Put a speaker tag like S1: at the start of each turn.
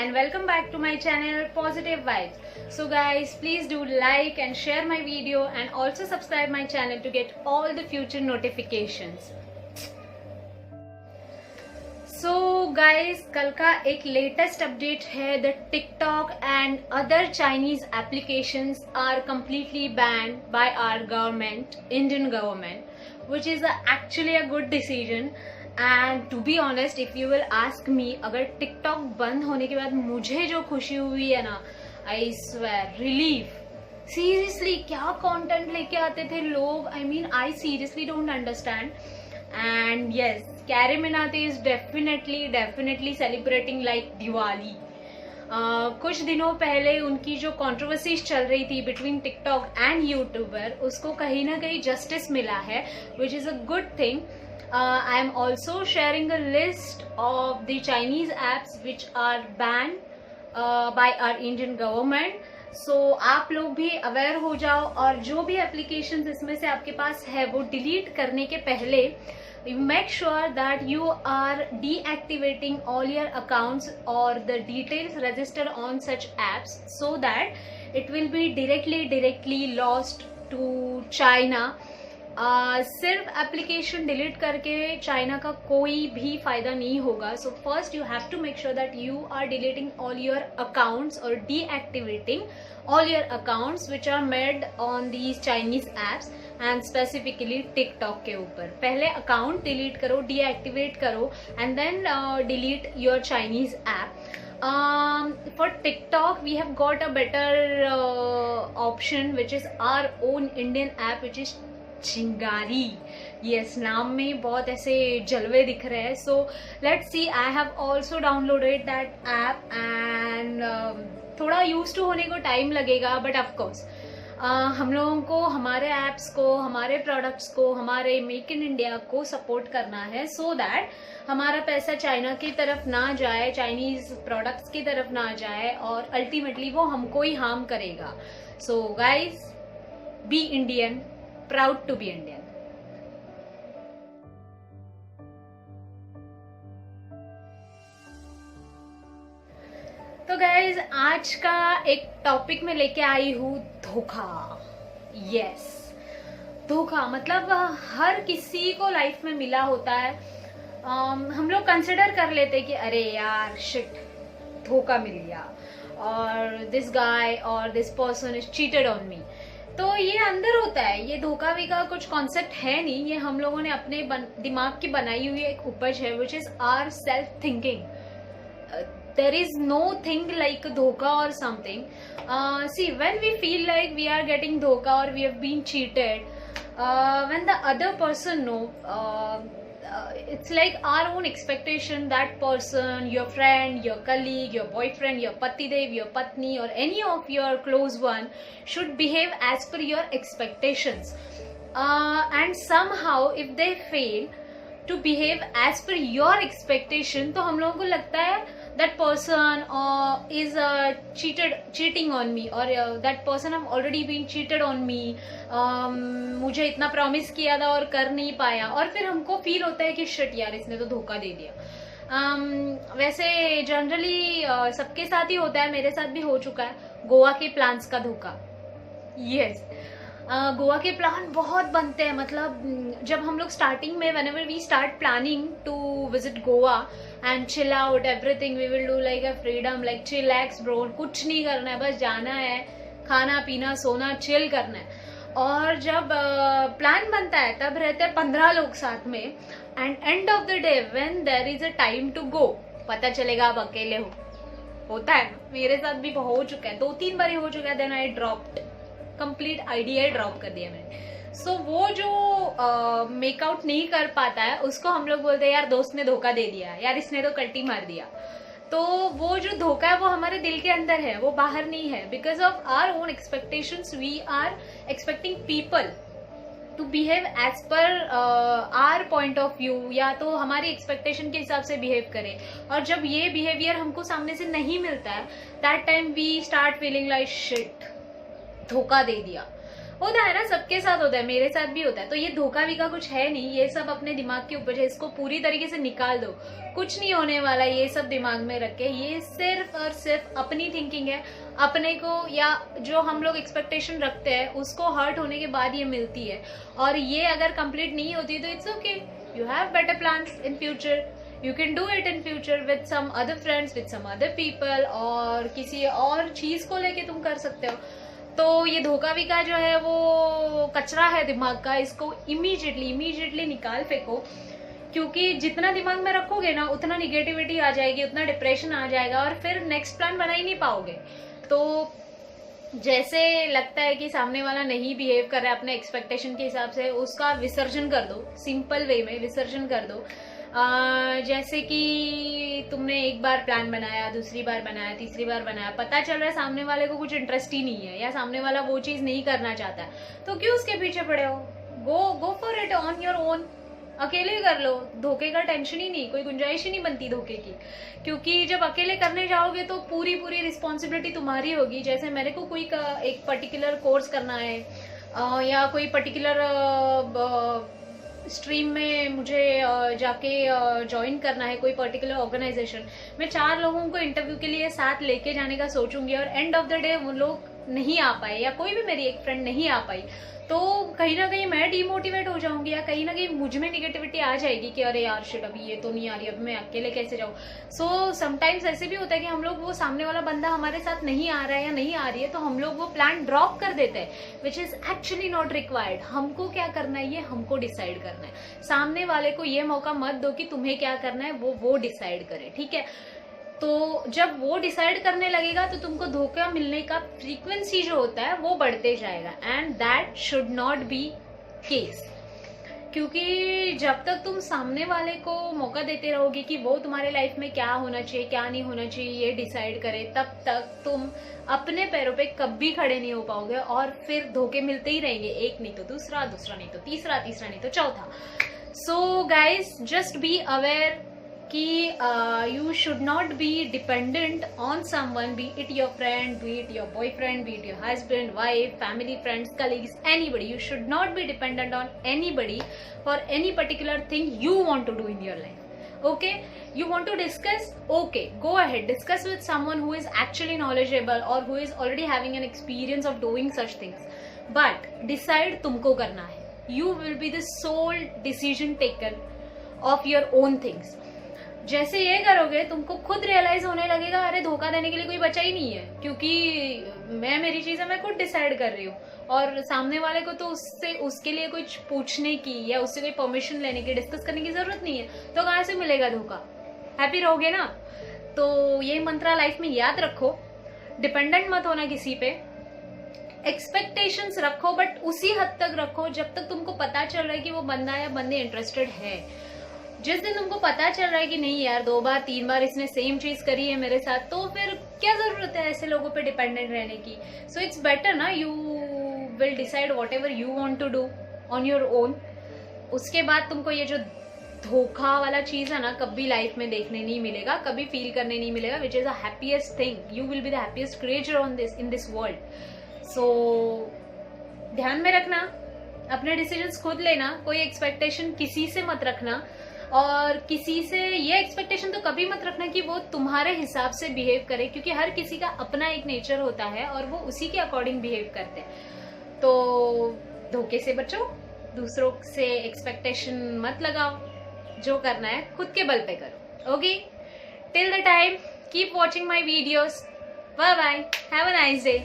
S1: and welcome back to my channel Positive Vibes. So guys, please do like and share my video and also subscribe my channel to get all the future notifications. So guys, कल का एक latest update है that TikTok and other Chinese applications are completely banned by our government, Indian government, which is actually a good decision. And to be honest, if you will ask me, अगर TikTok बंद होने के बाद मुझे जो खुशी हुई है ना, I swear, relief. Seriously, क्या content लेके आते थे लोग? I mean, I seriously don't understand. And yes, Carrie Minati is definitely celebrating like Diwali. कुछ दिनों पहले उनकी जो कंट्रोवर्सीज चल रही थी बिटवीन टिकटॉक एंड यूट्यूबर, उसको कहीं ना कहीं जस्टिस मिला है, which is a good thing. I am also sharing a list of the Chinese apps which are banned by our Indian government. So आप लोग भी अवेयर हो जाओ और जो भी एप्लीकेशंस इसमें से आपके पास है वो डिलीट करने के पहले make sure that you are deactivating all your accounts or the details registered on such apps so that it will be directly lost to China. सिर्फ एप्लीकेशन डिलीट करके चाइना का कोई भी फायदा नहीं होगा. So first you have to make sure that you are deleting all your accounts और deactivating all your accounts which are made on these Chinese apps and specifically TikTok के ऊपर. पहले अकाउंट डिलीट करो, डीएक्टिवेट करो and then delete your Chinese app. For TikTok, we have got a better option, which is our own Indian app, which is चिंगारी. Yes, नाम में बहुत ऐसे जलवे दिख रहे हैं. So let's see, I have also downloaded that app and थोड़ा यूज टू होने को टाइम लगेगा, बट ऑफकोर्स हम लोगों को हमारे एप्स को, हमारे प्रोडक्ट्स को, हमारे मेक इन इंडिया को सपोर्ट करना है सो दैट हमारा पैसा चाइना की तरफ ना जाए, चाइनीज प्रोडक्ट्स की तरफ ना जाए और अल्टीमेटली वो हमको ही हार्म करेगा. So guys, be Indian, proud to be Indian. तो गाइज, आज का एक टॉपिक में लेके आई हूँ धोखा. यस, धोखा मतलब हर किसी को लाइफ में मिला होता है. हम लोग कंसिडर कर लेते कि अरे यार शिट, धोखा मिल गया और दिस गाय और this person is cheated on me. तो ये अंदर होता है, ये धोखा भी का कुछ कॉन्सेप्ट है नहीं, ये हम लोगों ने अपने दिमाग की बनाई हुई एक उपज है, which is our self thinking. There is no thing like dhokha or something. See, when we feel like we are getting dhokha or we have been cheated, when the other person know, it's like our own expectation that person, your friend, your colleague, your boyfriend, your patidev, your patni or any of your close one should behave as per your expectations. And somehow if they fail to behave as per your expectation, तो हम लोगों को लगता है that person is cheating on me or that person have already been cheated on me. मुझे इतना promise किया था और कर नहीं पाया, और फिर हमको फील होता है कि शिट यार, इसने तो धोखा दे दिया. वैसे जनरली सबके साथ ही होता है, मेरे साथ भी हो चुका है. गोवा के प्लान्स का धोखा. यस, गोवा के प्लान बहुत बनते हैं. मतलब जब हम लोग स्टार्टिंग में, whenever we start planning to visit Goa and chill out everything, we will do like a freedom, like chillax bro, कुछ नहीं करना है, बस जाना है, खाना पीना सोना, चिल करना है. और जब प्लान बनता है तब रहते हैं 15 लोग साथ में, and end of the day when there is a time to go, पता चलेगा आप अकेले हो. होता है, मेरे साथ भी हो चुका है, 2-3 बार हो चुका है. Then I dropped, complete idea drop कर दिया मैंने. सो वो जो मेकआउट नहीं कर पाता है उसको हम लोग बोलते हैं यार दोस्त ने धोखा दे दिया, यार इसने तो कल्टी मार दिया. तो वो जो धोखा है वो हमारे दिल के अंदर है, वो बाहर नहीं है. Because of our own expectations we are expecting people to behave as per our point of view, या तो हमारी एक्सपेक्टेशन के हिसाब से बिहेव करे. और जब ये बिहेवियर हमको सामने से नहीं मिलता है, that time we start feeling like shit, धोखा दे दिया. होता है ना, सबके साथ होता है, मेरे साथ भी होता है। तो ये धोखा विका कुछ है नहीं, ये सब अपने दिमाग के ऊपर है, इसको पूरी तरीके से निकाल दो, कुछ नहीं होने वाला ये सब दिमाग में रख के। ये सिर्फ और सिर्फ अपनी थिंकिंग है, अपने को या जो हम लोग एक्सपेक्टेशन रखते हैं उसको हर्ट होने के बाद ये मिलती है। और ये अगर कंप्लीट नहीं होती तो it's okay, you have better plans in future, you can do it in future with some other friends, with some other people, और किसी और चीज को लेके तुम कर सकते हो। तो ये धोखा विका जो है वो कचरा है दिमाग का, इसको इमीडिएटली निकाल फेंको, क्योंकि जितना दिमाग में रखोगे ना उतना निगेटिविटी आ जाएगी, उतना डिप्रेशन आ जाएगा, और फिर नेक्स्ट प्लान बना ही नहीं पाओगे। तो जैसे लगता है कि सामने वाला नहीं बिहेव कर रहा है अपने एक्सपेक्टेशन के हिसाब से, उसका विसर्जन कर दो, सिंपल वे में विसर्जन कर दो। जैसे कि तुमने एक बार प्लान बनाया, दूसरी बार बनाया, तीसरी बार बनाया, पता चल रहा है सामने वाले को कुछ इंटरेस्ट ही नहीं है या सामने वाला वो चीज नहीं करना चाहता है, तो क्यों उसके पीछे पड़े हो? Go for it on your own, अकेले कर लो। धोखे का टेंशन ही नहीं, कोई गुंजाइश ही नहीं बनती धोखे की, क्योंकि जब अकेले करने जाओगे तो पूरी रिस्पॉन्सिबिलिटी तुम्हारी होगी। जैसे मेरे को कोई एक पर्टिकुलर कोर्स करना है या कोई पर्टिकुलर स्ट्रीम में मुझे जाके ज्वाइन करना है, कोई पर्टिकुलर ऑर्गेनाइजेशन, मैं 4 लोगों को इंटरव्यू के लिए साथ लेके जाने का सोचूंगी, और एंड ऑफ द डे वो लोग नहीं आ पाए या कोई भी मेरी एक फ्रेंड नहीं आ पाई, तो कहीं ना कहीं मैं डिमोटिवेट हो जाऊंगी, या कहीं ना कहीं मुझ में निगेटिविटी आ जाएगी कि अरे यार शिट, अभी ये तो नहीं आ रही, अब मैं अकेले कैसे जाऊं। सो समटाइम्स ऐसे भी होता है कि हम लोग, वो सामने वाला बंदा हमारे साथ नहीं आ रहा है या नहीं आ रही है, तो हम लोग वो प्लान ड्रॉप कर देते हैं, which is actually not required. हमको क्या करना है ये हमको डिसाइड करना है, सामने वाले को ये मौका मत दो कि तुम्हें क्या करना है, वो डिसाइड करे, ठीक है। तो जब वो डिसाइड करने लगेगा तो तुमको धोखा मिलने का फ्रीक्वेंसी जो होता है वो बढ़ते जाएगा, and that should not be case. क्योंकि जब तक तुम सामने वाले को मौका देते रहोगे कि वो तुम्हारे लाइफ में क्या होना चाहिए क्या नहीं होना चाहिए ये डिसाइड करे, तब तक तुम अपने पैरों पे कभी खड़े नहीं हो पाओगे, और फिर धोखे मिलते ही रहेंगे, एक नहीं तो दूसरा, दूसरा नहीं तो तीसरा, तीसरा नहीं तो चौथा। So guys, just be aware कि you should not be dependent on someone, be it your friend, be it your boyfriend, be it your husband, wife, family, friends, colleagues, anybody. You should not be dependent on anybody for any particular thing you want to do in your life. Okay, you want to discuss, okay, go ahead, discuss with someone who is actually knowledgeable or who is already having an experience of doing such things, but decide तुमको करना है। You will be the sole decision taker of your own things। जैसे ये करोगे तुमको खुद realise होने लगेगा, अरे धोखा देने के लिए कोई बचा ही नहीं है, क्योंकि मैं मेरी चीजें मैं खुद डिसाइड कर रही हूँ, और सामने वाले को तो उसके लिए कुछ पूछने की या उससे कोई परमिशन लेने की, डिस्कस करने की जरूरत नहीं है, तो कहाँ से मिलेगा धोखा? हैप्पी रहोगे ना। तो ये मंत्रा लाइफ में याद रखो, डिपेंडेंट मत होना किसी पे, एक्सपेक्टेशंस रखो, बट उसी हद तक रखो जब तक तुमको पता चल रहा है कि वो बंदा या बंदे इंटरेस्टेड है। जिस दिन तुमको पता चल रहा है कि नहीं यार 2 बार 3 बार इसने सेम चीज करी है मेरे साथ, तो फिर क्या जरूरत है ऐसे लोगों पे डिपेंडेंट रहने की। सो इट्स बेटर ना, you will decide whatever you want to do on your own. उसके बाद तुमको ये जो धोखा वाला चीज है ना कभी लाइफ में देखने नहीं मिलेगा, कभी फील करने नहीं मिलेगा, which is the happiest thing. You will be the happiest creature on this in this world. So ध्यान में रखना, अपने डिसीजंस खुद लेना, कोई एक्सपेक्टेशन किसी से मत रखना, और किसी से ये एक्सपेक्टेशन तो कभी मत रखना कि वो तुम्हारे हिसाब से बिहेव करे, क्योंकि हर किसी का अपना एक नेचर होता है और वो उसी के अकॉर्डिंग बिहेव करते हैं। तो धोखे से बचो, दूसरों से एक्सपेक्टेशन मत लगाओ, जो करना है खुद के बल पे करो। Okay, till the time keep watching my videos, bye bye, have a nice day.